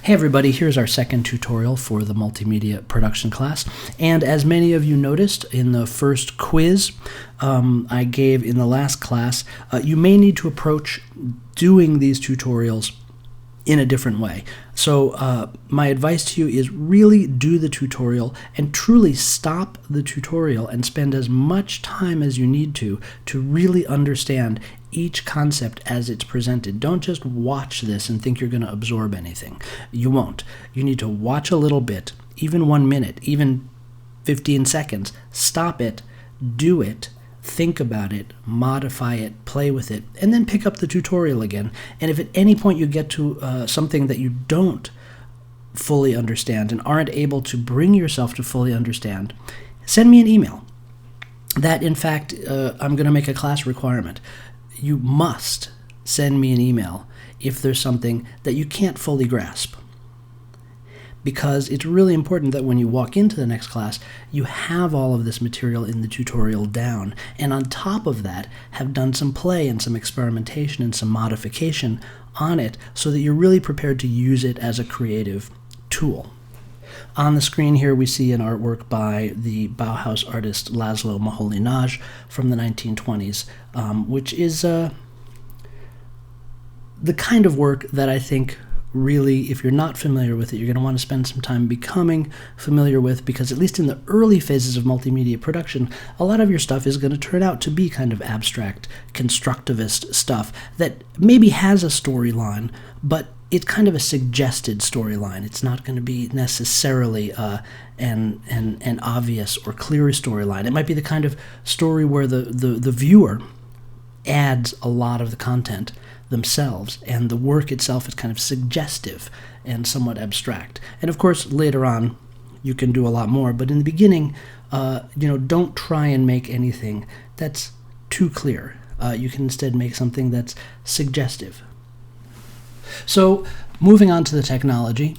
Hey everybody, here's our second tutorial for the multimedia production class. And as many of you noticed in the first quiz I gave in the last class, you may need to approach doing these tutorials in a different way. So my advice to you is really do the tutorial and truly stop the tutorial and spend as much time as you need to really understand each concept as it's presented. Don't just watch this and think you're going to absorb anything. You won't. You need to watch a little bit, even 1 minute, even 15 seconds. Stop it, do it, think about it, modify it, play with it, and then pick up the tutorial again. And if at any point you get to something that you don't fully understand and aren't able to bring yourself to fully understand, send me an email. That, in fact, I'm going to make a class requirement. You must send me an email if there's something that you can't fully grasp. Because it's really important that when you walk into the next class, you have all of this material in the tutorial down, and on top of that, have done some play and some experimentation and some modification on it so that you're really prepared to use it as a creative tool. On the screen here we see an artwork by the Bauhaus artist Laszlo Moholy-Nagy from the 1920s, which is the kind of work that I think really, if you're not familiar with it, you're going to want to spend some time becoming familiar with, because at least in the early phases of multimedia production, a lot of your stuff is going to turn out to be kind of abstract, constructivist stuff that maybe has a storyline, but it's kind of a suggested storyline. It's not going to be necessarily an obvious or clear storyline. It might be the kind of story where the viewer adds a lot of the content themselves, and the work itself is kind of suggestive and somewhat abstract. And of course, later on, you can do a lot more. But in the beginning, don't try and make anything that's too clear. You can instead make something that's suggestive. So, moving on to the technology,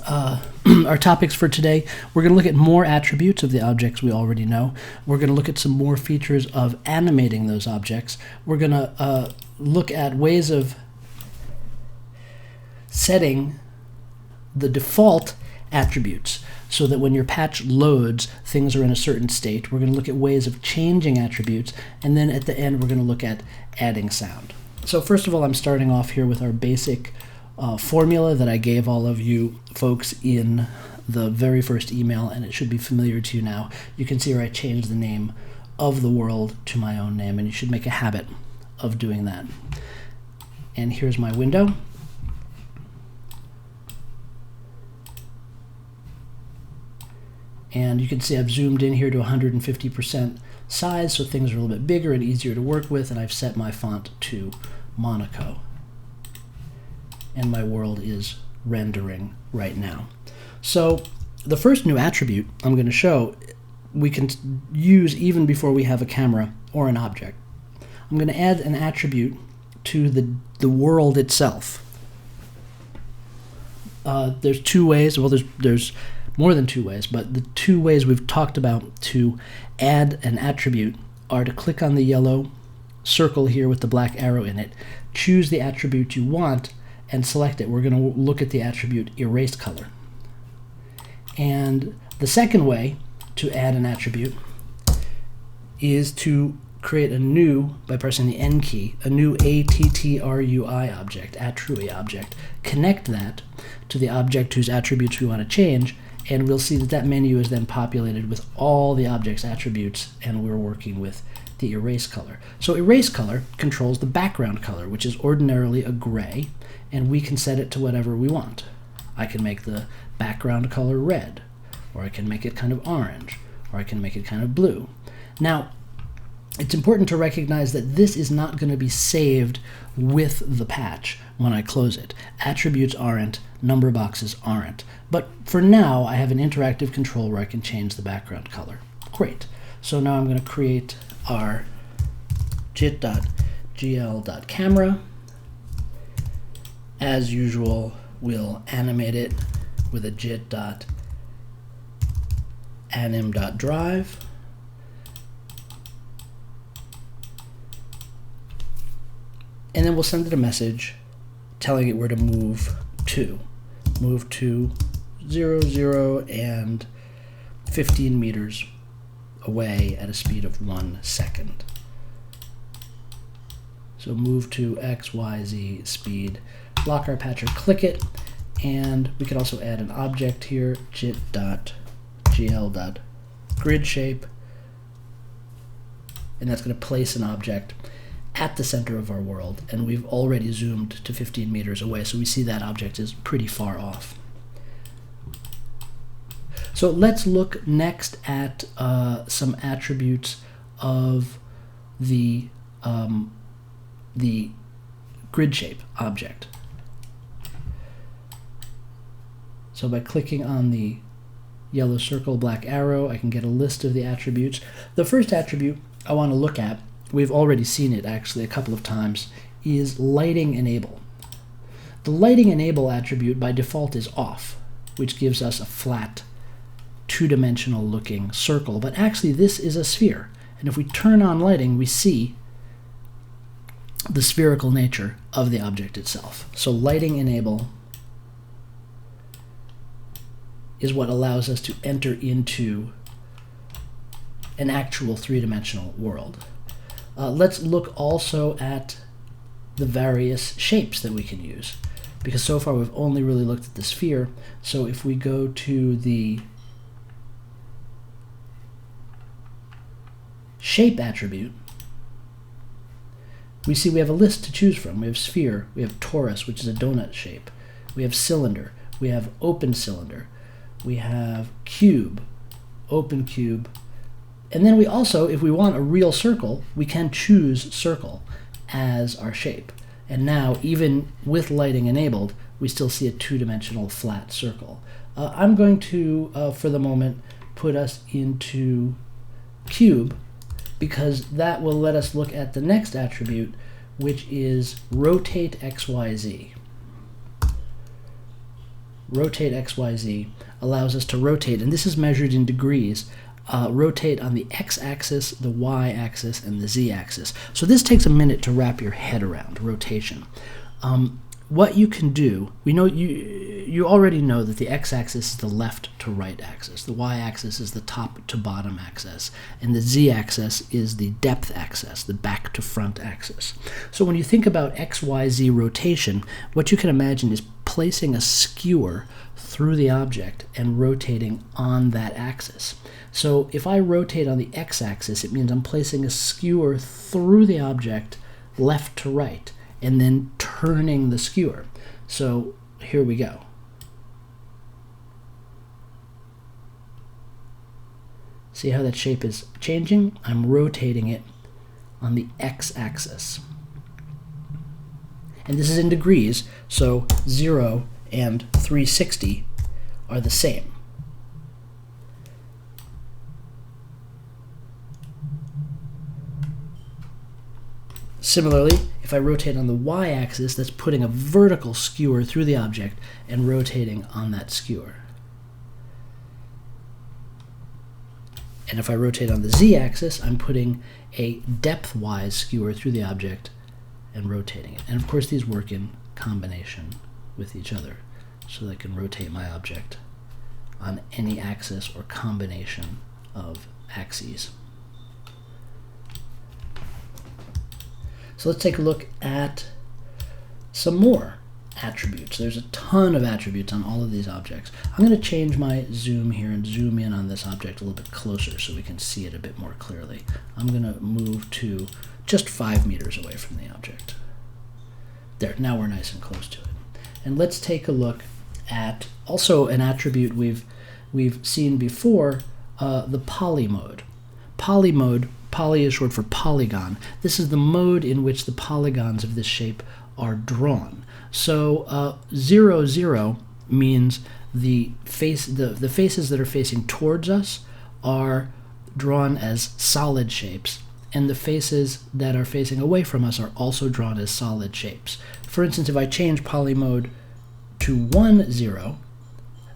our topics for today, we're going to look at more attributes of the objects we already know. We're going to look at some more features of animating those objects. We're going to look at ways of setting the default attributes so that when your patch loads, things are in a certain state. We're going to look at ways of changing attributes, and then at the end we're going to look at adding sound. So first of all, I'm starting off here with our basic formula that I gave all of you folks in the very first email, and it should be familiar to you now. You can see where I changed the name of the world to my own name, and you should make a habit of doing that. And here's my window. And you can see I've zoomed in here to 150% size, so things are a little bit bigger and easier to work with, and I've set my font to Monaco. And my world is rendering right now. So the first new attribute I'm going to show we can use even before we have a camera or an object. I'm going to add an attribute to the world itself. There's two ways, well there's more than two ways, but the two ways we've talked about to add an attribute are to click on the yellow circle here with the black arrow in it, choose the attribute you want, and select it. We're going to look at the attribute erase color. And the second way to add an attribute is to create a new, by pressing the N key, a new attrui object, attrui object. Connect that to the object whose attributes we want to change, and we'll see that that menu is then populated with all the object's attributes, and we're working with the erase color. So erase color controls the background color, which is ordinarily a gray, and we can set it to whatever we want. I can make the background color red, or I can make it kind of orange, or I can make it kind of blue. Now, it's important to recognize that this is not going to be saved with the patch when I close it. Attributes aren't, number boxes aren't. But for now, I have an interactive control where I can change the background color. Great. So now I'm going to create our jit.gl.camera. As usual, we'll animate it with a jit.anim.drive. And then we'll send it a message telling it where to move to. move to 0, 0, and 15 meters away at a speed of 1 second. So move to X, Y, Z speed, lock our patcher, click it, and we could also add an object here, jit.gl.gridshape, and that's going to place an object at the center of our world, and we've already zoomed to 15 meters away, so we see that object is pretty far off. So let's look next at some attributes of the grid shape object. So by clicking on the yellow circle, black arrow, I can get a list of the attributes. The first attribute I want to look at, we've already seen it actually a couple of times, is lighting enable. The lighting enable attribute by default is off, which gives us a flat, two-dimensional looking circle, but actually this is a sphere. And if we turn on lighting, we see the spherical nature of the object itself. So lighting enable is what allows us to enter into an actual three-dimensional world. Let's look also at the various shapes that we can use, because so far we've only really looked at the sphere. So if we go to the shape attribute, we see we have a list to choose from. We have sphere, we have torus, which is a donut shape, we have cylinder, we have open cylinder, we have cube, open cube, and then we also, if we want a real circle, we can choose circle as our shape. And now, even with lighting enabled, we still see a two-dimensional flat circle. I'm going to, for the moment, put us into cube, because that will let us look at the next attribute, which is rotate XYZ. Rotate XYZ allows us to rotate, and this is measured in degrees, rotate on the x-axis, the y-axis, and the z-axis. So this takes a minute to wrap your head around, rotation. What you can do, we know you already know that the x-axis is the left to right axis, the y-axis is the top to bottom axis, and the z-axis is the depth axis, the back to front axis. So when you think about XYZ rotation, what you can imagine is placing a skewer through the object and rotating on that axis. So if I rotate on the x-axis, it means I'm placing a skewer through the object left to right, and then turning the skewer. So here we go. See how that shape is changing? I'm rotating it on the x-axis. And this is in degrees, so 0 and 360 are the same. Similarly, if I rotate on the y-axis, that's putting a vertical skewer through the object and rotating on that skewer. And if I rotate on the z-axis, I'm putting a depth-wise skewer through the object and rotating it. And of course, these work in combination with each other, so that I can rotate my object on any axis or combination of axes. So let's take a look at some more attributes. There's a ton of attributes on all of these objects. I'm going to change my zoom here and zoom in on this object a little bit closer so we can see it a bit more clearly. I'm going to move to just 5 meters away from the object. There, now we're nice and close to it. And let's take a look at also an attribute we've seen before, the poly mode. Poly mode, poly is short for polygon. This is the mode in which the polygons of this shape are drawn. So 0, 0 means the faces that are facing towards us are drawn as solid shapes, and the faces that are facing away from us are also drawn as solid shapes. For instance, if I change poly mode to 1, 0,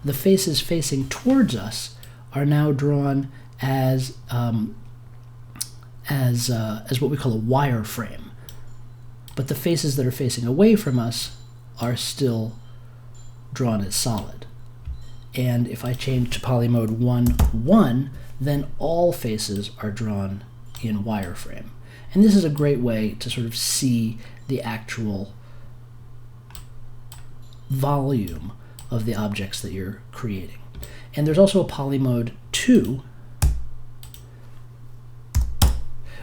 the faces facing towards us are now drawn as what we call a wireframe. But the faces that are facing away from us are still drawn as solid. And if I change to poly mode 1, 1, then all faces are drawn in wireframe. And this is a great way to sort of see the actual volume of the objects that you're creating. And there's also a poly mode 2,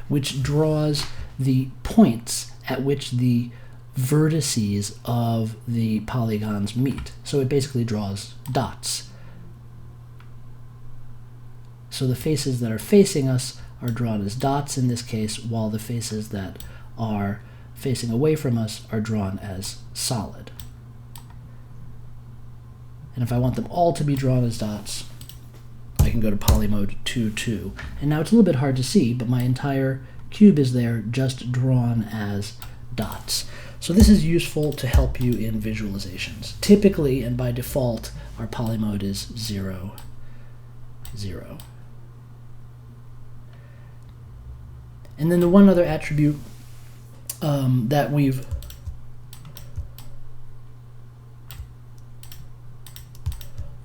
which draws the points at which the vertices of the polygons meet. So it basically draws dots. So the faces that are facing us are drawn as dots in this case, while the faces that are facing away from us are drawn as solid. And if I want them all to be drawn as dots, I can go to poly mode 2, 2. And now it's a little bit hard to see, but my entire cube is there just drawn as dots. So this is useful to help you in visualizations. Typically, and by default, our poly mode is 0, 0. And then the one other attribute that we've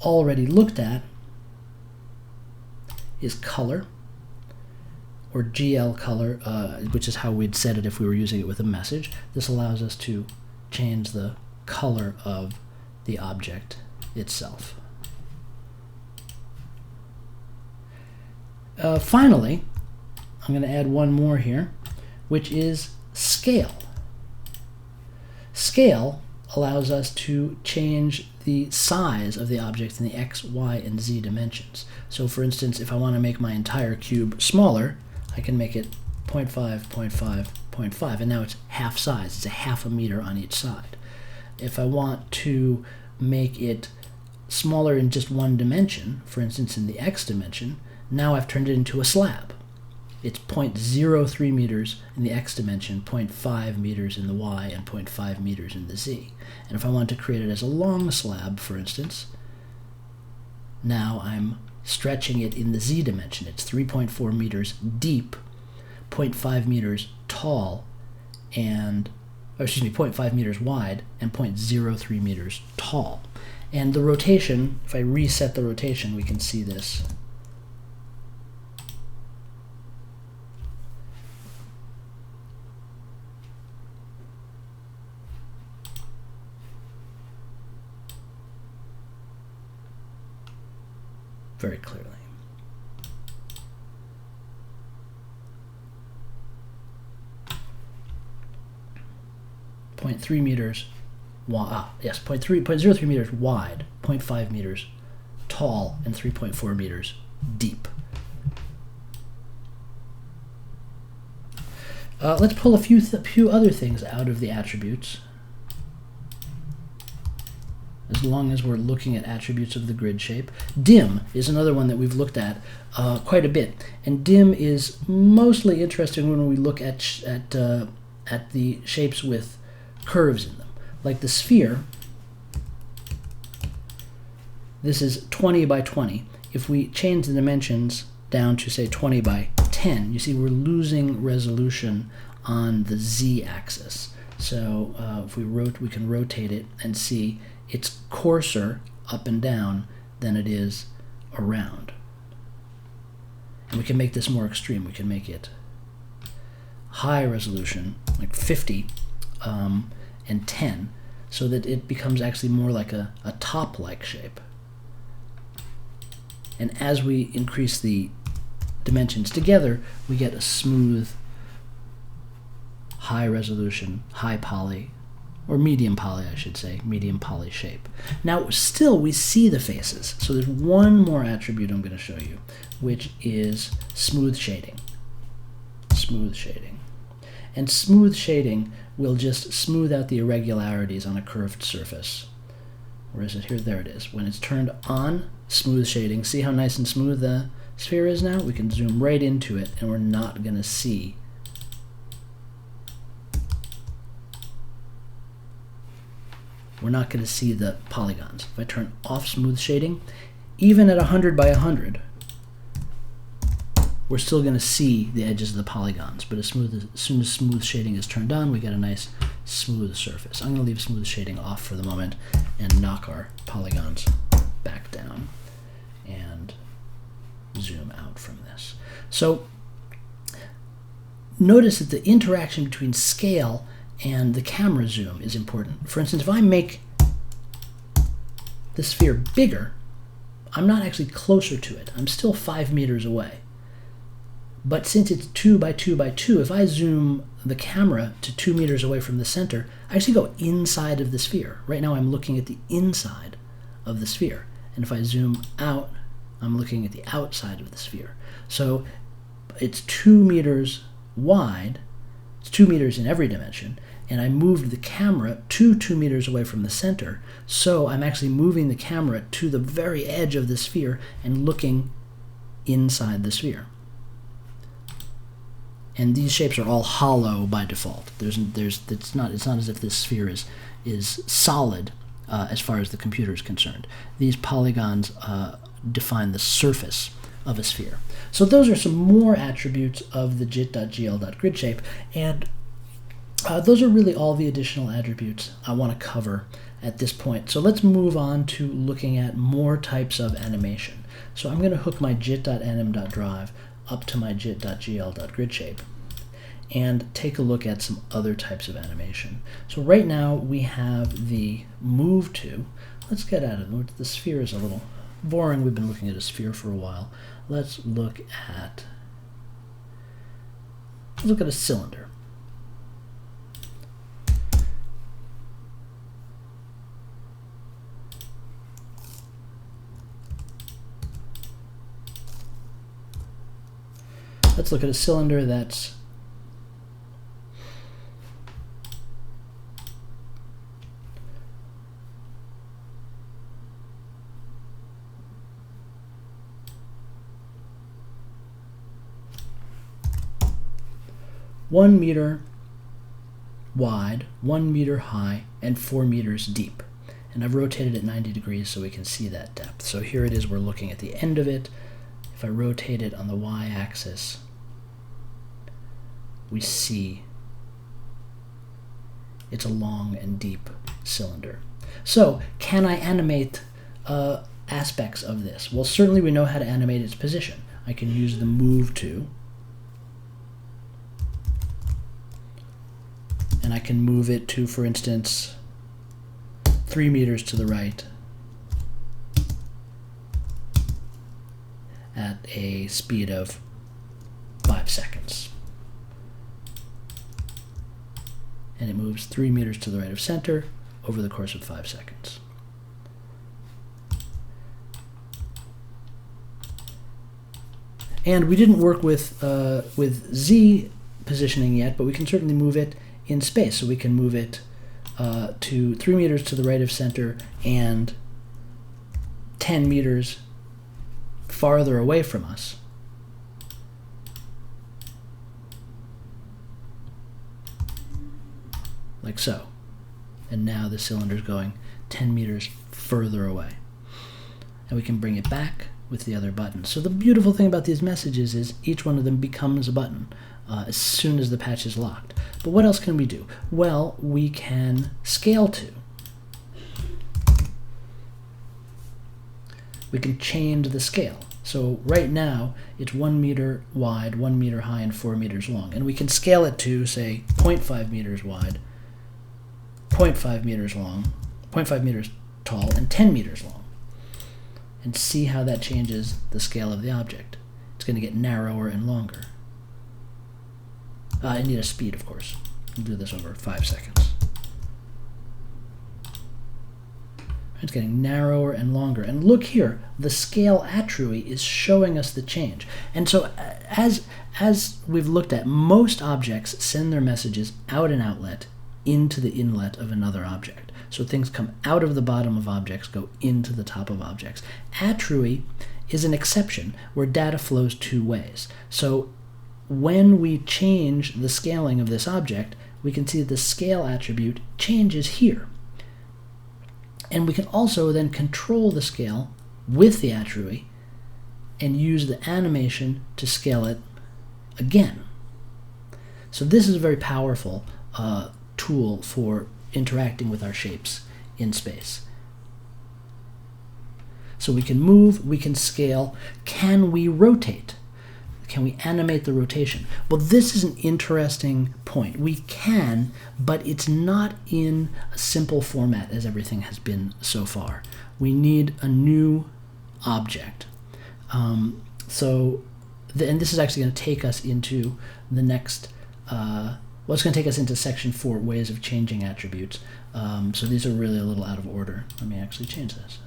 already looked at is color, or GL color, which is how we'd set it if we were using it with a message. This allows us to change the color of the object itself. Finally, I'm going to add one more here, which is scale. Scale allows us to change the size of the object in the X, Y, and Z dimensions. So for instance, if I want to make my entire cube smaller, I can make it 0.5, 0.5, 0.5, and now it's half size. It's a half a meter on each side. If I want to make it smaller in just one dimension, for instance in the X dimension, now I've turned it into a slab. It's 0.03 meters in the X dimension, 0.5 meters in the Y, and 0.5 meters in the Z. And if I want to create it as a long slab, for instance, now I'm stretching it in the Z dimension. It's 3.4 meters deep, 0.5 meters tall, and, or excuse me, 0.5 meters wide, and 0.03 meters tall. And the rotation, if I reset the rotation, we can see this. Very clearly. .3 meters wide, yes, 0.03 meters wide, 0.5 meters tall, and 3.4 meters deep. Let's pull a few other things out of the attributes, as long as we're looking at attributes of the grid shape. Dim is another one that we've looked at quite a bit, and dim is mostly interesting when we look at the shapes with curves in them. Like the sphere, this is 20 by 20. If we change the dimensions down to say 20 by 10, you see we're losing resolution on the z-axis. So if we can rotate it and see it's coarser up and down than it is around. And we can make this more extreme. We can make it high resolution, like 50 and 10, so that it becomes actually more like a top-like shape. And as we increase the dimensions together, we get a smooth, high resolution, high poly, or medium poly, I should say, medium poly shape. Now, still, we see the faces. So there's one more attribute I'm going to show you, which is smooth shading. Smooth shading. And smooth shading will just smooth out the irregularities on a curved surface. Where is it? Here, there it is. When it's turned on, smooth shading, see how nice and smooth the sphere is now? We can zoom right into it, and we're not going to see the polygons. If I turn off smooth shading, even at 100 by 100, we're still going to see the edges of the polygons. But as soon as smooth shading is turned on, we get a nice smooth surface. I'm going to leave smooth shading off for the moment and knock our polygons back down and zoom out from this. So notice that the interaction between scale and the camera zoom is important. For instance, if I make the sphere bigger, I'm not actually closer to it. I'm still 5 meters away. But since it's 2 by 2 by 2, if I zoom the camera to 2 meters away from the center, I actually go inside of the sphere. Right now I'm looking at the inside of the sphere. And if I zoom out, I'm looking at the outside of the sphere. So it's 2 meters wide, it's 2 meters in every dimension, and I moved the camera to 2 meters away from the center, so I'm actually moving the camera to the very edge of the sphere and looking inside the sphere. And these shapes are all hollow by default. It's not as if this sphere is solid as far as the computer is concerned. These polygons define the surface of a sphere. So those are some more attributes of the jit.gl.gridshape, and those are really all the additional attributes I want to cover at this point. So let's move on to looking at more types of animation. So I'm going to hook my jit.anim.drive up to my jit.gl.gridshape and take a look at some other types of animation. So right now we have the move to. Let's get at it. The sphere is a little boring. We've been looking at a sphere for a while. Let's look at a cylinder. Let's look at a cylinder that's one meter wide, 1 meter high, and 4 meters deep. And I've rotated it 90 degrees so we can see that depth. So here it is, we're looking at the end of it. If I rotate it on the y-axis, we see it's a long and deep cylinder. So can I animate aspects of this? Well, certainly we know how to animate its position. I can use the move to, and I can move it to, for instance, 3 meters to the right at a speed of 5 seconds. And it moves 3 meters to the right of center over the course of 5 seconds. And we didn't work with Z positioning yet, but we can certainly move it in space. So we can move it to 3 meters to the right of center and 10 meters farther away from us. Like so. And now the cylinder is going 10 meters further away. And we can bring it back with the other buttons. So the beautiful thing about these messages is each one of them becomes a button as soon as the patch is locked. But what else can we do? Well, we can scale to. We can change the scale. So right now it's 1 meter wide, 1 meter high, and 4 meters long. And we can scale it to, say, 0.5 meters wide, 0.5 meters long, 0.5 meters tall, and 10 meters long. And see how that changes the scale of the object. It's going to get narrower and longer. I need a speed, of course. I'll do this over 5 seconds. It's getting narrower and longer. And look here, the scale attrui is showing us the change. And so as we've looked at, most objects send their messages out an outlet into the inlet of another object. So things come out of the bottom of objects, go into the top of objects. Attrui is an exception where data flows 2 ways. So when we change the scaling of this object, we can see that the scale attribute changes here. And we can also then control the scale with the attrui and use the animation to scale it again. So this is a very powerful tool tool for interacting with our shapes in space. So we can move, we can scale. Can we rotate? Can we animate the rotation? Well, this is an interesting point. We can, but it's not in a simple format as everything has been so far. We need a new object. And this is actually going to take us into the next, it's going to take us into section 4, ways of changing attributes. So these are really a little out of order. Let me actually change this.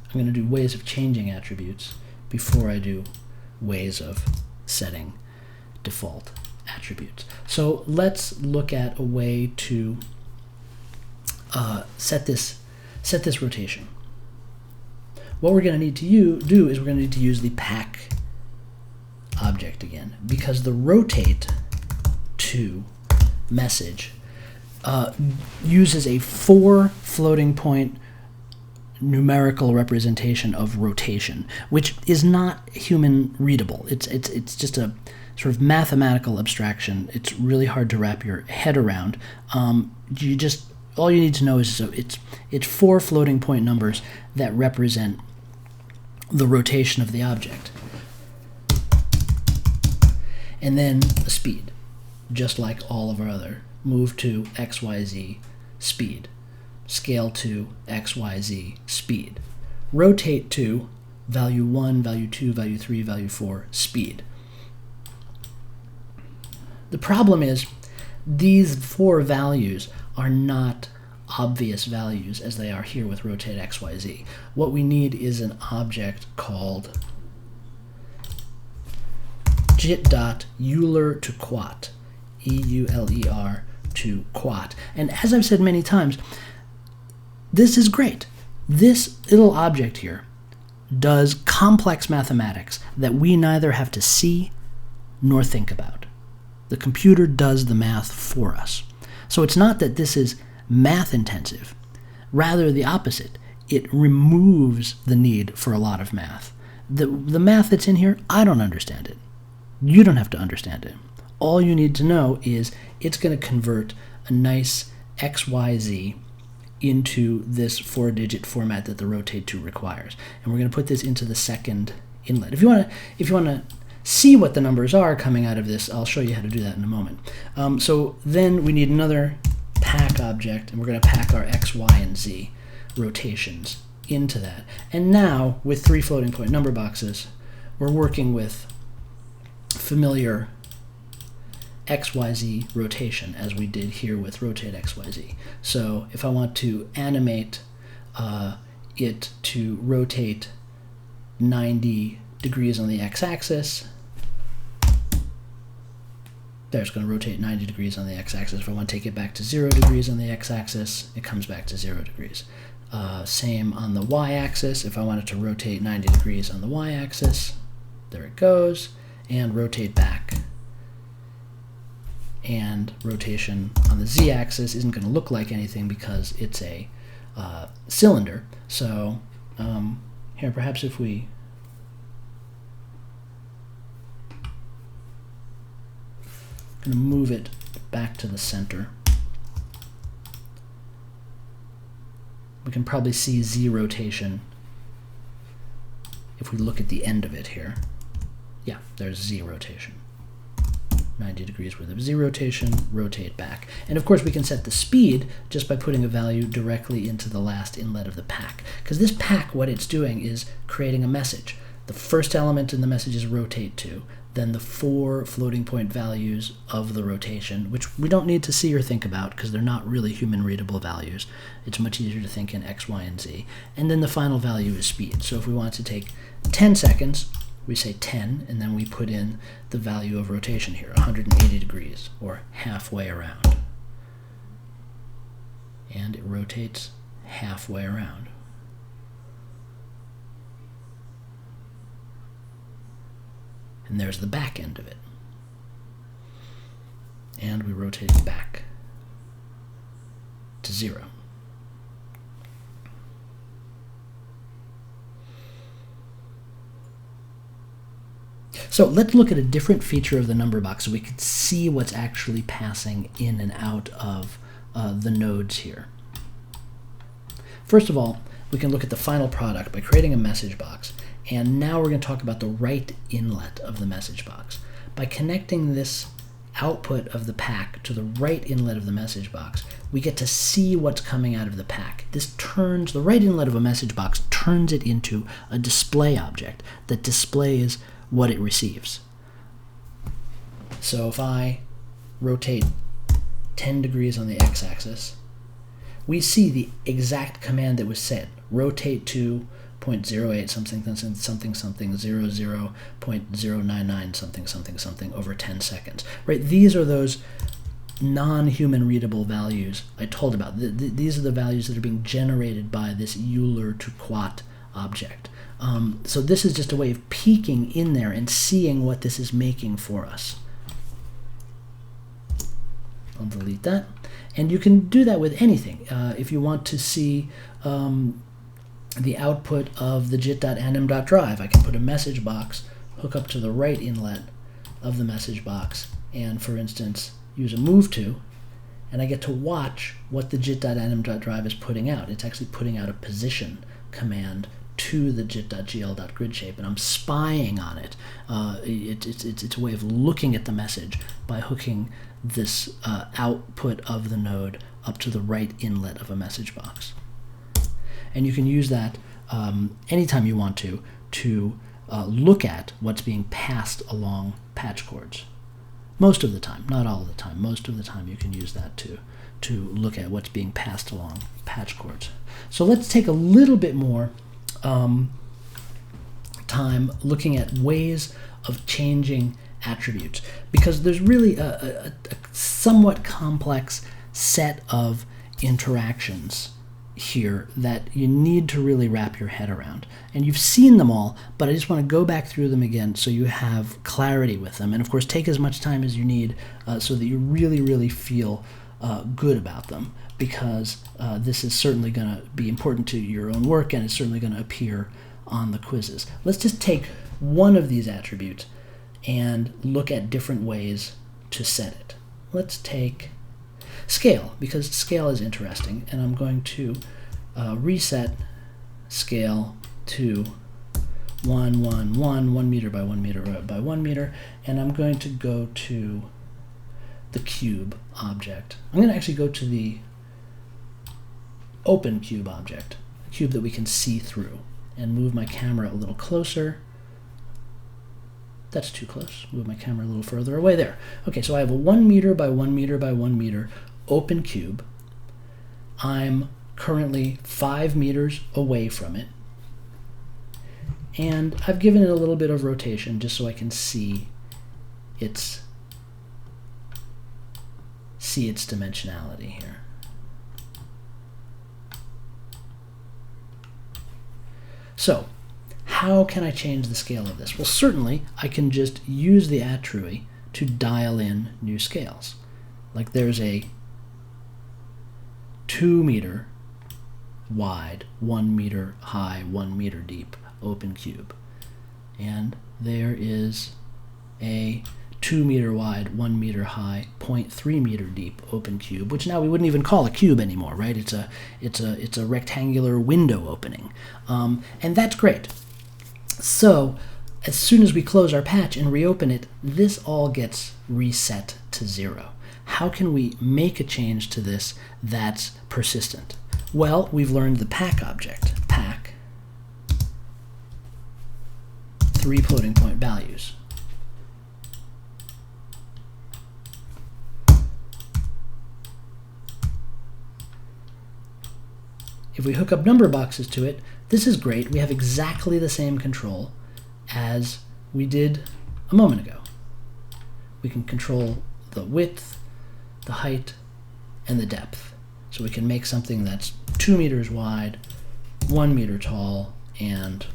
I'm going to do ways of changing attributes before I do ways of setting default attributes. So let's look at a way to set this rotation. What we're going to need to do is we're going to need to use the pack object again, because the rotate to message uses a 4 floating point numerical representation of rotation, which is not human readable. It's just a sort of mathematical abstraction. It's really hard to wrap your head around. All you need to know is it's 4 floating point numbers that represent the rotation of the object, and then a speed, just like all of our other move to XYZ speed. Scale to XYZ speed. Rotate to value 1, value 2, value 3, value 4 speed. The problem is these 4 values are not obvious values as they are here with rotate XYZ. What we need is an object called jit.Euler to quat, EULER to quat. And as I've said many times, this is great. This little object here does complex mathematics that we neither have to see nor think about. The computer does the math for us. So it's not that this is math intensive. Rather the opposite. It removes the need for a lot of math. The math that's in here, I don't understand it. You don't have to understand it. All you need to know is it's going to convert a nice XYZ into this 4-digit format that the rotate to requires. And we're going to put this into the second inlet. If you want to see what the numbers are coming out of this, I'll show you how to do that in a moment. So then we need another pack object, and we're going to pack our X, Y, and Z rotations into that. And now, with 3 floating point number boxes, we're working with familiar XYZ rotation as we did here with rotate XYZ. So if I want to animate it to rotate 90 degrees on the x-axis, there's going to rotate 90 degrees on the x-axis. If I want to take it back to 0 degrees on the x-axis, it comes back to 0 degrees. Same on the y-axis. If I wanted to rotate 90 degrees on the y-axis, there it goes, and rotate back. And rotation on the z-axis isn't going to look like anything because it's a cylinder. So here, perhaps if we going to move it back to the center, we can probably see z rotation if we look at the end of it here. Yeah, there's z rotation. 90 degrees worth of z rotation, rotate back. And of course we can set the speed just by putting a value directly into the last inlet of the pack. Because this pack, what it's doing is creating a message. The first element in the message is rotate to, then the 4 floating point values of the rotation, which we don't need to see or think about because they're not really human readable values. It's much easier to think in X, Y, and Z. And then the final value is speed. So if we want to take 10 seconds, we say 10, and then we put in the value of rotation here, 180 degrees, or halfway around. And it rotates halfway around. And there's the back end of it. And we rotate it back to 0. So let's look at a different feature of the number box so we can see what's actually passing in and out of the nodes here. First of all, we can look at the final product by creating a message box, and now we're going to talk about the right inlet of the message box. By connecting this output of the pack to the right inlet of the message box, we get to see what's coming out of the pack. This turns the right inlet of a message box, turns it into a display object that displays what it receives. So if I rotate 10 degrees on the x-axis, we see the exact command that was said. Rotate to 0.08 something something something something 00.099 something something something over 10 seconds. Right? These are those non-human readable values I told about. These are the values that are being generated by this Euler to Quat object. So this is just a way of peeking in there and seeing what this is making for us. I'll delete that. And you can do that with anything. If you want to see the output of the jit.anim.drive, I can put a message box, hook up to the right inlet of the message box, and for instance, use a move to, and I get to watch what the jit.anim.drive is putting out. It's actually putting out a position command to the jit.gl.gridshape, and I'm spying on it. It's a way of looking at the message by hooking this output of the node up to the right inlet of a message box. And you can use that anytime you want to look at what's being passed along patch cords. Most of the time, not all of the time. Most of the time you can use that to look at what's being passed along patch cords. So let's take a little bit more time looking at ways of changing attributes, because there's really a somewhat complex set of interactions here that you need to really wrap your head around. And you've seen them all, but I just want to go back through them again so you have clarity with them. And of course, take as much time as you need so that you really feel good about them, because this is certainly going to be important to your own work, and it's certainly going to appear on the quizzes. Let's just take one of these attributes and look at different ways to set it. Let's take scale, because scale is interesting, and I'm going to reset scale to 1 meter by 1 meter by 1 meter, and I'm going to go to the cube object. I'm going to actually go to the open cube object, a cube that we can see through, and move my camera a little closer. That's too close. Move my camera a little further away there. Okay, so I have a 1 meter by 1 meter by 1 meter open cube. I'm currently 5 meters away from it, and I've given it a little bit of rotation just so I can see its dimensionality here. So how can I change the scale of this? Well, certainly I can just use the attrui to dial in new scales. Like there's a 2 meter wide, 1 meter high, 1 meter deep open cube. And there is a 2 meter wide, 1 meter high, 0.3 meter deep open cube, which now we wouldn't even call a cube anymore, right? It's a rectangular window opening. And that's great. So as soon as we close our patch and reopen it, this all gets reset to 0. How can we make a change to this that's persistent? Well, we've learned the pack object. Pack 3 floating point values. If we hook up number boxes to it, this is great. We have exactly the same control as we did a moment ago. We can control the width, the height, and the depth. So we can make something that's 2 meters wide, 1 meter tall, and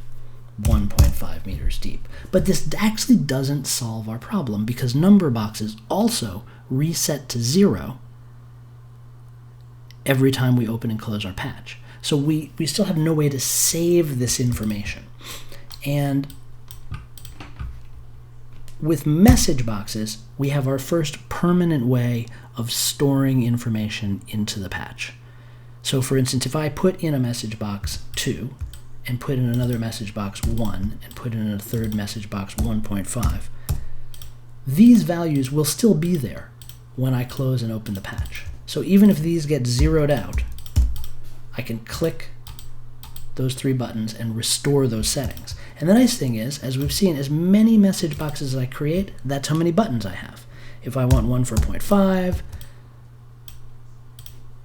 1.5 meters deep. But this actually doesn't solve our problem, because number boxes also reset to 0 every time we open and close our patch. So we still have no way to save this information. And with message boxes, we have our first permanent way of storing information into the patch. So for instance, if I put in a message box 2 and put in another message box 1 and put in a third message box 1.5, these values will still be there when I close and open the patch. So even if these get zeroed out, I can click those 3 buttons and restore those settings. And the nice thing is, as we've seen, as many message boxes as I create, that's how many buttons I have. If I want one for 0.5,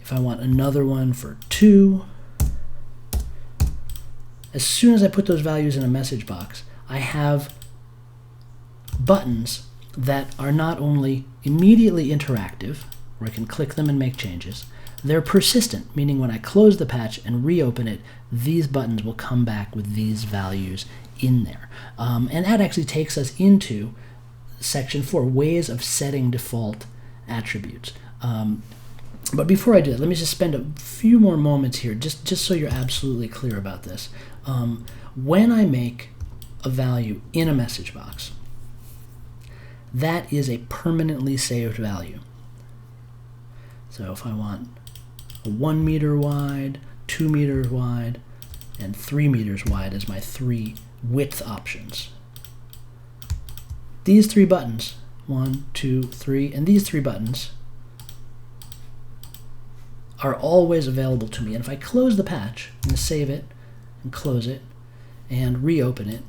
if I want another one for 2, as soon as I put those values in a message box, I have buttons that are not only immediately interactive, where I can click them and make changes, they're persistent, meaning when I close the patch and reopen it, these buttons will come back with these values in there. And that actually takes us into section 4, ways of setting default attributes. But before I do that, let me just spend a few more moments here, just so you're absolutely clear about this. When I make a value in a message box, that is a permanently saved value. So if I want a 1 meter wide, 2 meters wide, and 3 meters wide as my 3 width options, these 3 buttons, 1, 2, 3, and these 3 buttons are always available to me. And if I close the patch, I'm going to save it and close it and reopen it,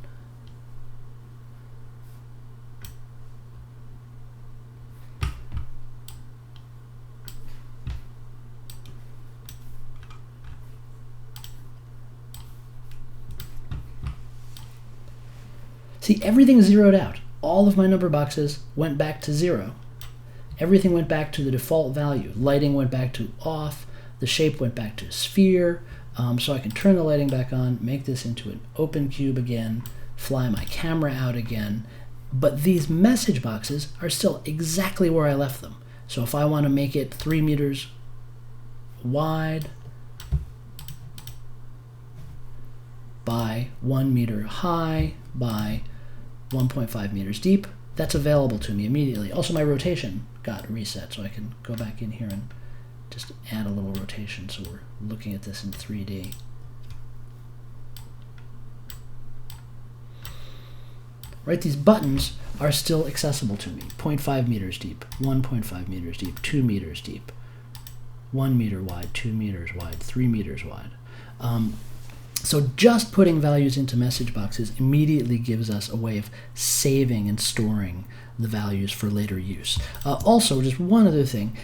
see, everything zeroed out. All of my number boxes went back to 0. Everything went back to the default value. Lighting went back to off. The shape went back to sphere. So I can turn the lighting back on, make this into an open cube again, fly my camera out again. But these message boxes are still exactly where I left them. So if I want to make it 3 meters wide by 1 meter high by 1.5 meters deep, that's available to me immediately. Also, my rotation got reset, so I can go back in here and just add a little rotation so we're looking at this in 3D. Right, these buttons are still accessible to me. 0.5 meters deep, 1.5 meters deep, 2 meters deep, 1 meter wide, 2 meters wide, 3 meters wide. So just putting values into message boxes immediately gives us a way of saving and storing the values for later use. Also, just one other thing,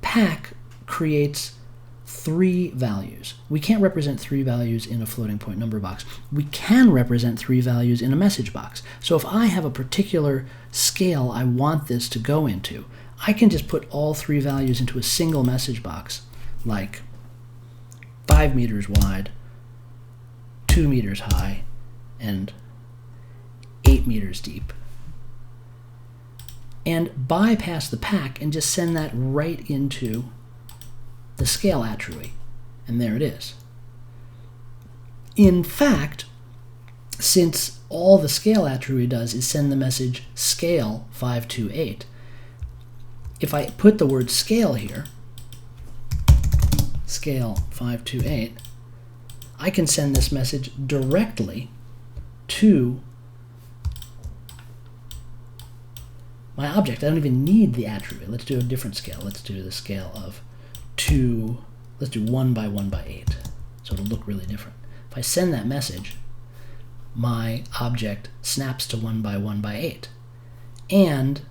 pack creates 3 values. We can't represent 3 values in a floating point number box. We can represent 3 values in a message box. So if I have a particular scale I want this to go into, I can just put all 3 values into a single message box, like 5 meters wide, 2 meters high, and 8 meters deep, and bypass the pack and just send that right into the scale attrui, and there it is. In fact, since all the scale attrui does is send the message scale 528, if I put the word scale here, scale 528, I can send this message directly to my object. I don't even need the attribute. Let's do a different scale. Let's do the scale of 2, let's do 1 by 1 by 8. So it'll look really different. If I send that message, my object snaps to 1 by 1 by 8. And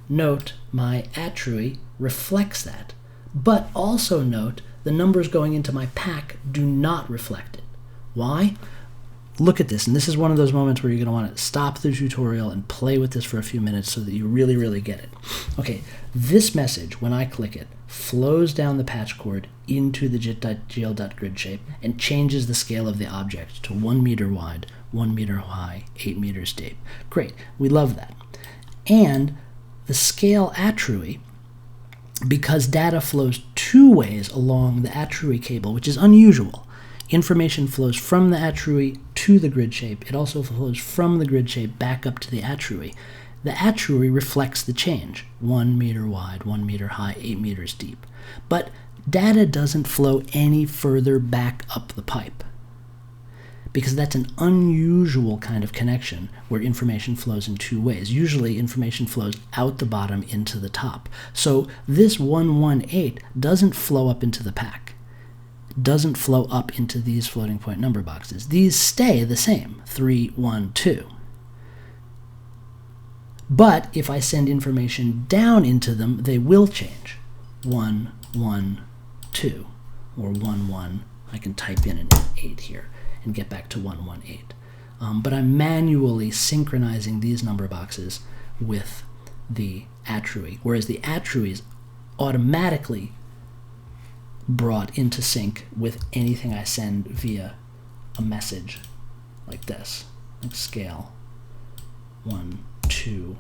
note my attrui reflects that. But also note the numbers going into my pack do not reflect it. Why? Look at this, and this is one of those moments where you're going to want to stop the tutorial and play with this for a few minutes so that you really, really get it. Okay, this message, when I click it, flows down the patch cord into the jit.gl.gridshape and changes the scale of the object to 1 meter wide, 1 meter high, 8 meters deep. Great, we love that. And the scale attrui, because data flows 2 ways along the attrui cable, which is unusual. Information flows from the attrui to the grid shape. It also flows from the grid shape back up to the attrui. the attrui reflects the change, 1 meter wide, 1 meter high, 8 meters deep. But data doesn't flow any further back up the pipe, because that's an unusual kind of connection where information flows in two ways. Usually information flows out the bottom into the top. So this 118 doesn't flow up into the pack, doesn't flow up into these floating point number boxes. These stay the same, 3, 1, 2. But if I send information down into them, they will change. 1, 1, 2, or 1, 1. I can type in an 8 here and get back to 118. But I'm manually synchronizing these number boxes with the attrui, whereas the attrui is automatically brought into sync with anything I send via a message like this, like scale 1, 2,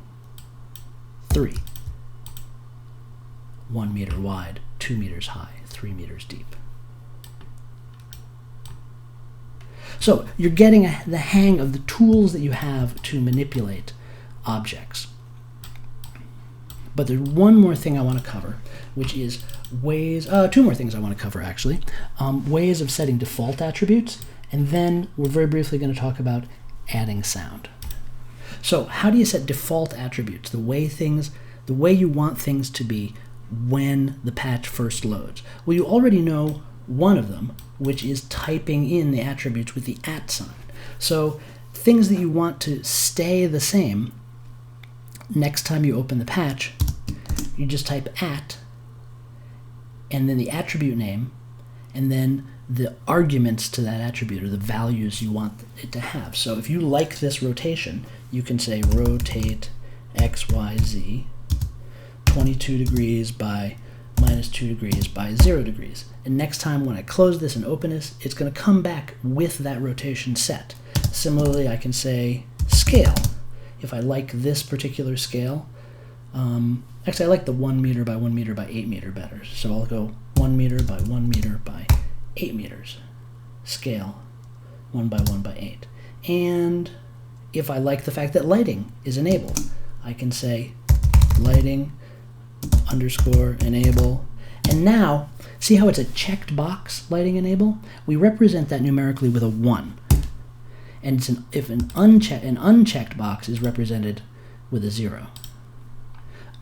3. 1 meter wide, 2 meters high, 3 meters deep. So you're getting the hang of the tools that you have to manipulate objects. But there's one more thing I want to cover, which is ways, two more things I want to cover actually, ways of setting default attributes, and then we're very briefly going to talk about adding sound. So how do you set default attributes, the way you want things to be when the patch first loads? Well, you already know one of them, which is typing in the attributes with the @ sign. So things that you want to stay the same, next time you open the patch, you just type @ and then the attribute name, and then the arguments to that attribute, or the values you want it to have. So if you like this rotation, you can say rotate x, y, z 22 degrees by -2 degrees by 0 degrees. And next time when I close this and open this, it's going to come back with that rotation set. Similarly, I can say scale. If I like this particular scale, actually I like the 1 meter by 1 meter by 8 meter better. So I'll go 1 meter by 1 meter by 8 meters. Scale 1 by 1 by 8. And if I like the fact that lighting is enabled, I can say lighting _ enable. And now, see how it's a checked box, lighting enable? We represent that numerically with a 1. And if an unchecked box is represented with a 0.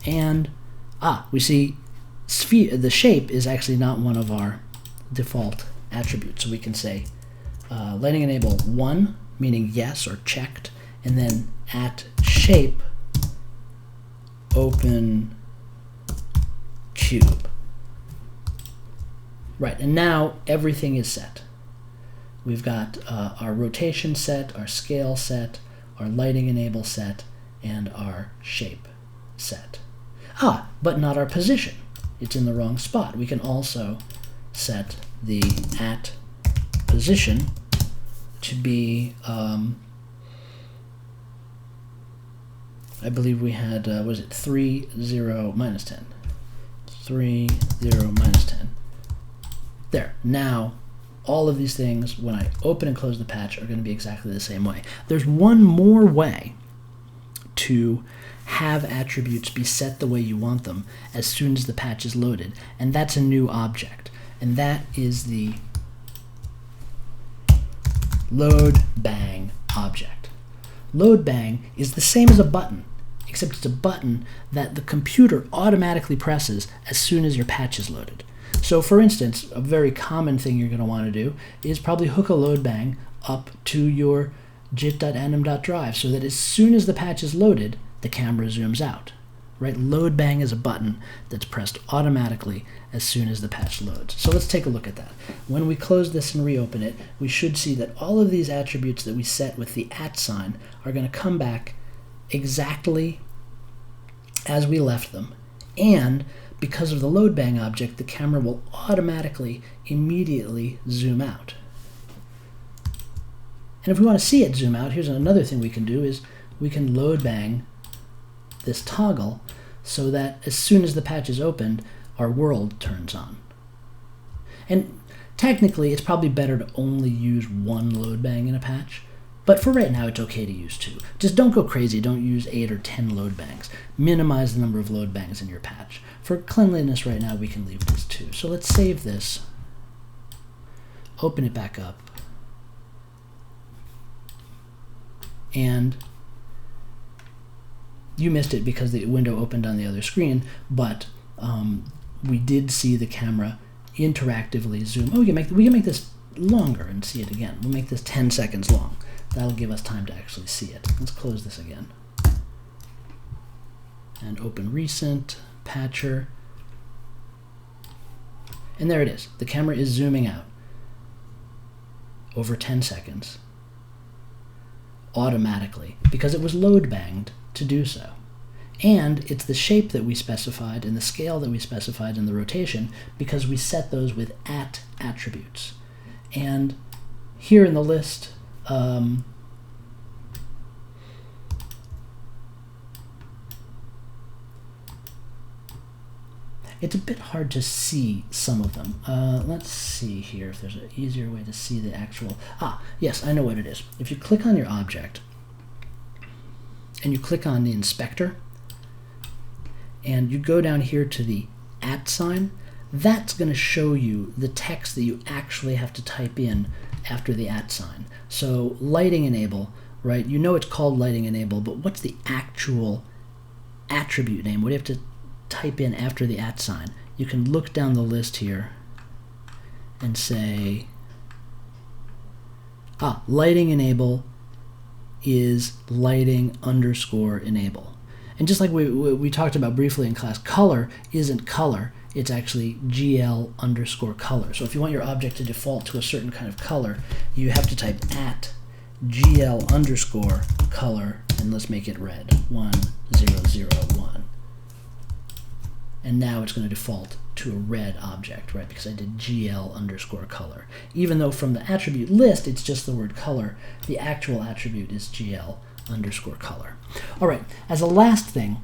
And, we see the shape is actually not one of our default attributes. So we can say lighting enable 1, meaning yes or checked, and then @shape open cube. Right, and now everything is set. We've got our rotation set, our scale set, our lighting enable set, and our shape set. But not our position. It's in the wrong spot. We can also set the @position to be, I believe we had, was it 3, 0, -10? 3, 0, -10. There. Now, all of these things, when I open and close the patch, are going to be exactly the same way. There's one more way to have attributes be set the way you want them as soon as the patch is loaded, and that's a new object. And that is the LoadBang object. LoadBang is the same as a button, except it's a button that the computer automatically presses as soon as your patch is loaded. So for instance, a very common thing you're going to want to do is probably hook a LoadBang up to your jit.anim.drive so that as soon as the patch is loaded, the camera zooms out. Right? LoadBang is a button that's pressed automatically as soon as the patch loads. So let's take a look at that. When we close this and reopen it, we should see that all of these attributes that we set with the @ sign are going to come back exactly as we left them. And because of the LoadBang object, the camera will automatically, immediately zoom out. And if we want to see it zoom out, here's another thing we can do is we can LoadBang this toggle so that as soon as the patch is opened, our world turns on. And technically, it's probably better to only use one LoadBang in a patch, But for right now, it's okay to use 2. Just don't go crazy. Don't use 8 or 10 load bangs. Minimize the number of load bangs in your patch. For cleanliness right now, we can leave it as 2. So let's save this, open it back up, and you missed it because the window opened on the other screen, but we did see the camera interactively zoom. Oh, we can make this longer and see it again. We'll make this 10 seconds long. That'll give us time to actually see it. Let's close this again. And open recent, patcher. And there it is. The camera is zooming out over 10 seconds automatically because it was load banged to do so. And it's the shape that we specified and the scale that we specified in the rotation because we set those with attributes. And here in the list, it's a bit hard to see some of them. Let's see here if there's an easier way to see the actual... yes, I know what it is. If you click on your object and you click on the inspector and you go down here to the @ sign, that's going to show you the text that you actually have to type in after the @ sign. So lighting enable, right? You know it's called lighting enable, but what's the actual attribute name? What do you have to type in after the @ sign? You can look down the list here and say, lighting enable is lighting _ enable. And just like we talked about briefly in class, color isn't color, it's actually GL_color. So if you want your object to default to a certain kind of color, you have to type @GL_color, and let's make it red, 1001. And now it's going to default to a red object, right? Because I did GL_color. Even though from the attribute list, it's just the word color, the actual attribute is GL_color. All right, as a last thing,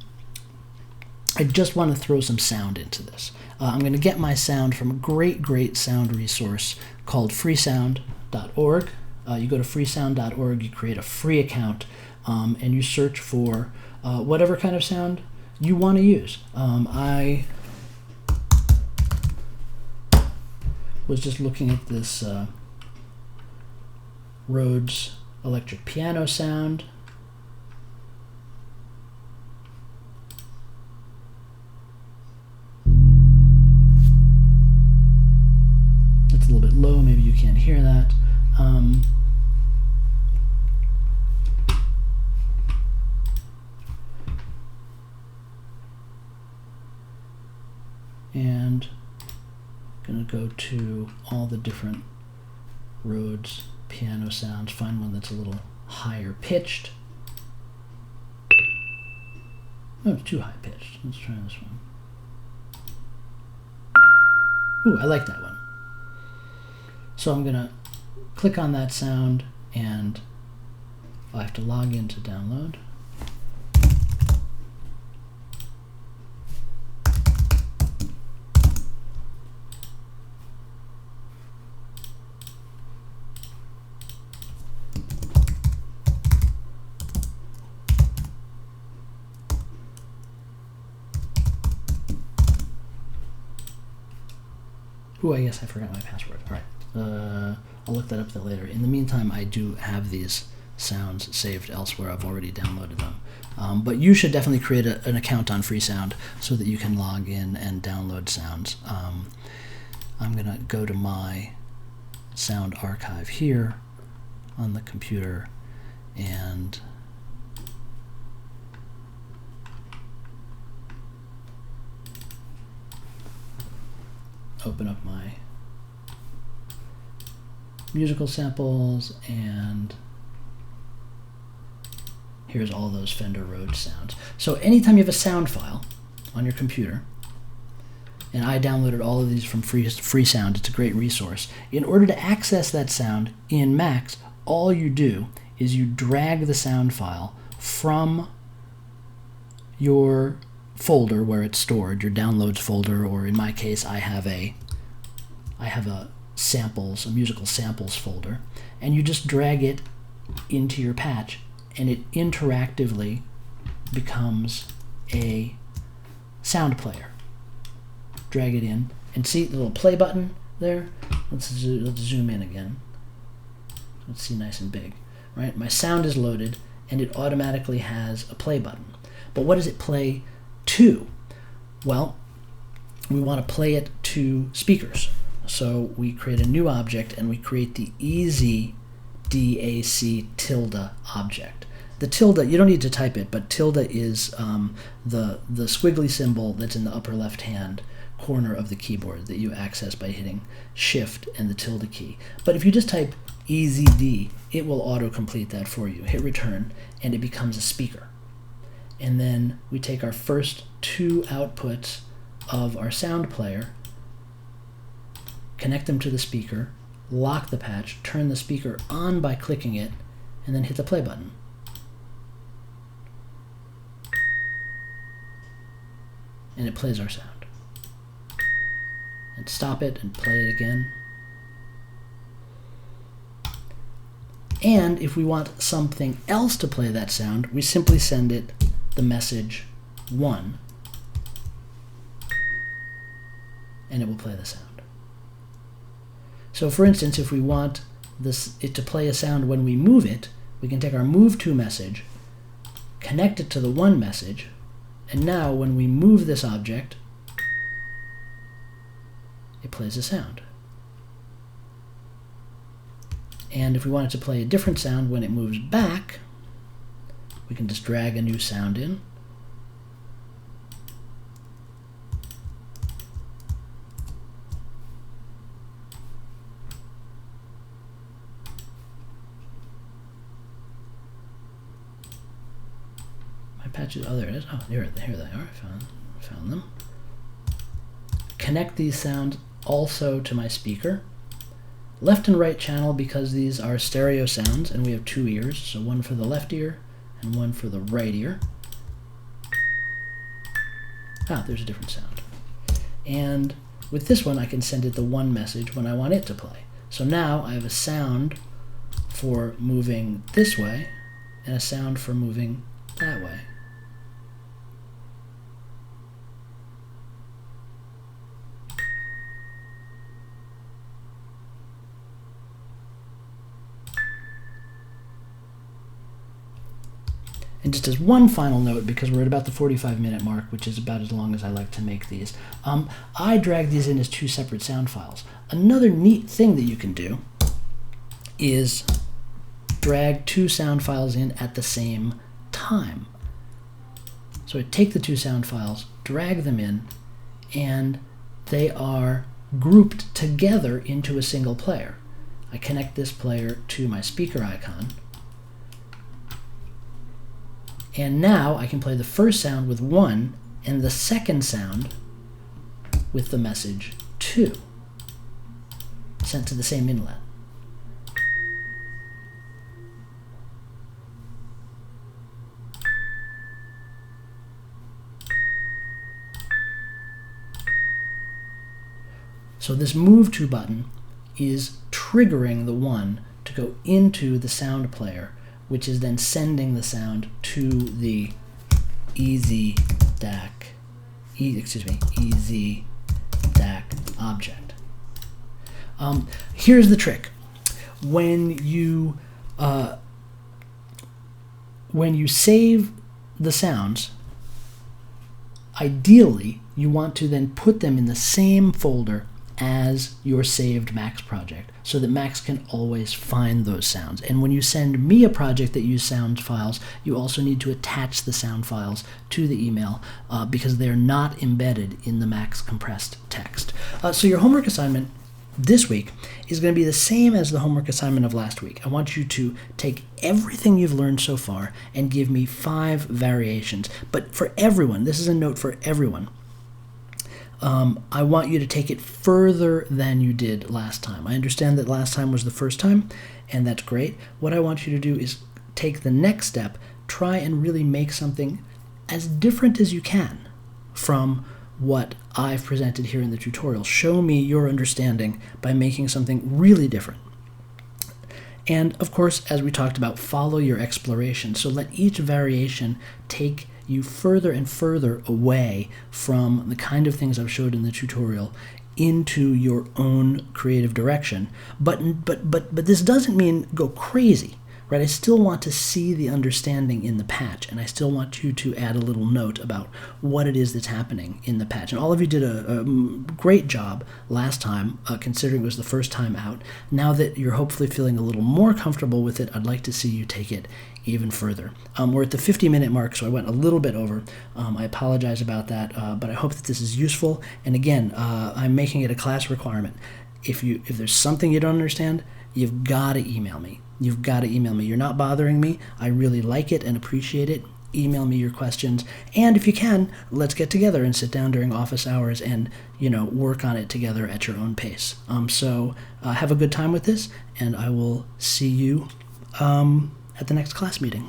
I just want to throw some sound into this. I'm going to get my sound from a great sound resource called freesound.org. You go to freesound.org, you create a free account, and you search for whatever kind of sound you want to use. I was just looking at this Rhodes electric piano sound. It's a little bit low, maybe you can't hear that. And I'm going to go to all the different Rhodes piano sounds, find one that's a little higher pitched. Oh, it's too high pitched. Let's try this one. Ooh, I like that one. So I'm going to click on that sound, and I have to log in to download. Ooh, I guess I forgot my password. All right, I'll look that up later. In the meantime, I do have these sounds saved elsewhere. I've already downloaded them. But you should definitely create an account on Freesound so that you can log in and download sounds. I'm going to go to my sound archive here on the computer and open up my musical samples, and here's all those Fender Rhodes sounds. So anytime you have a sound file on your computer, and I downloaded all of these from Freesound, it's a great resource. In order to access that sound in Macs, all you do is you drag the sound file from your folder where it's stored, your downloads folder, or in my case, I have a musical samples folder, and you just drag it into your patch, and it interactively becomes a sound player. Drag it in, and see the little play button there? Let's zoom in again. Let's see nice and big. Right? My sound is loaded, and it automatically has a play button. But what does it play to? Well, we want to play it to speakers. So we create a new object, and we create the easy DAC tilde object. The tilde, you don't need to type it, but tilde is the squiggly symbol that's in the upper left-hand corner of the keyboard that you access by hitting Shift and the tilde key. But if you just type EZD, it will auto-complete that for you. Hit return, and it becomes a speaker. And then we take our first two outputs of our sound player, connect them to the speaker, lock the patch, turn the speaker on by clicking it, and then hit the play button. And it plays our sound. And stop it and play it again. And if we want something else to play that sound, we simply send it the message 1, and it will play the sound. So for instance, if we want it to play a sound when we move it, we can take our move to message, connect it to the 1 message, and now when we move this object, it plays a sound. And if we want it to play a different sound when it moves back, we can just drag a new sound in. My patches, oh, there it is. Oh, here they are. I found them. Connect these sounds also to my speaker. Left and right channel, because these are stereo sounds and we have 2 ears, so one for the left ear and one for the right ear. Ah, there's a different sound. And with this one, I can send it the 1 message when I want it to play. So now I have a sound for moving this way and a sound for moving that way. And just as one final note, because we're at about the 45-minute mark, which is about as long as I like to make these, I drag these in as 2 separate sound files. Another neat thing that you can do is drag 2 sound files in at the same time. So I take the 2 sound files, drag them in, and they are grouped together into a single player. I connect this player to my speaker icon, and now I can play the first sound with 1 and the second sound with the message 2, sent to the same inlet. So this move to button is triggering the 1 to go into the sound player, which is then sending the sound to the easy DAC object. Here's the trick. When you save the sounds, ideally you want to then put them in the same folder as your saved Max project, so that Max can always find those sounds. And when you send me a project that uses sound files, you also need to attach the sound files to the email because they're not embedded in the Max compressed text. So your homework assignment this week is going to be the same as the homework assignment of last week. I want you to take everything you've learned so far and give me 5 variations. But for everyone, this is a note for everyone, I want you to take it further than you did last time. I understand that last time was the first time, and that's great. What I want you to do is take the next step, try and really make something as different as you can from what I've presented here in the tutorial. Show me your understanding by making something really different. And of course, as we talked about, follow your exploration. So let each variation take you further and further away from the kind of things I've showed in the tutorial into your own creative direction. But this doesn't mean go crazy, right? I still want to see the understanding in the patch, and I still want you to add a little note about what it is that's happening in the patch. And all of you did a great job last time, considering it was the first time out. Now that you're hopefully feeling a little more comfortable with it, I'd like to see you take it even further. We're at the 50-minute mark, so I went a little bit over. I apologize about that, but I hope that this is useful. And again, I'm making it a class requirement. If there's something you don't understand, you've got to email me. You've got to email me. You're not bothering me. I really like it and appreciate it. Email me your questions, and if you can, let's get together and sit down during office hours and work on it together at your own pace. So have a good time with this, and I will see you at the next class meeting.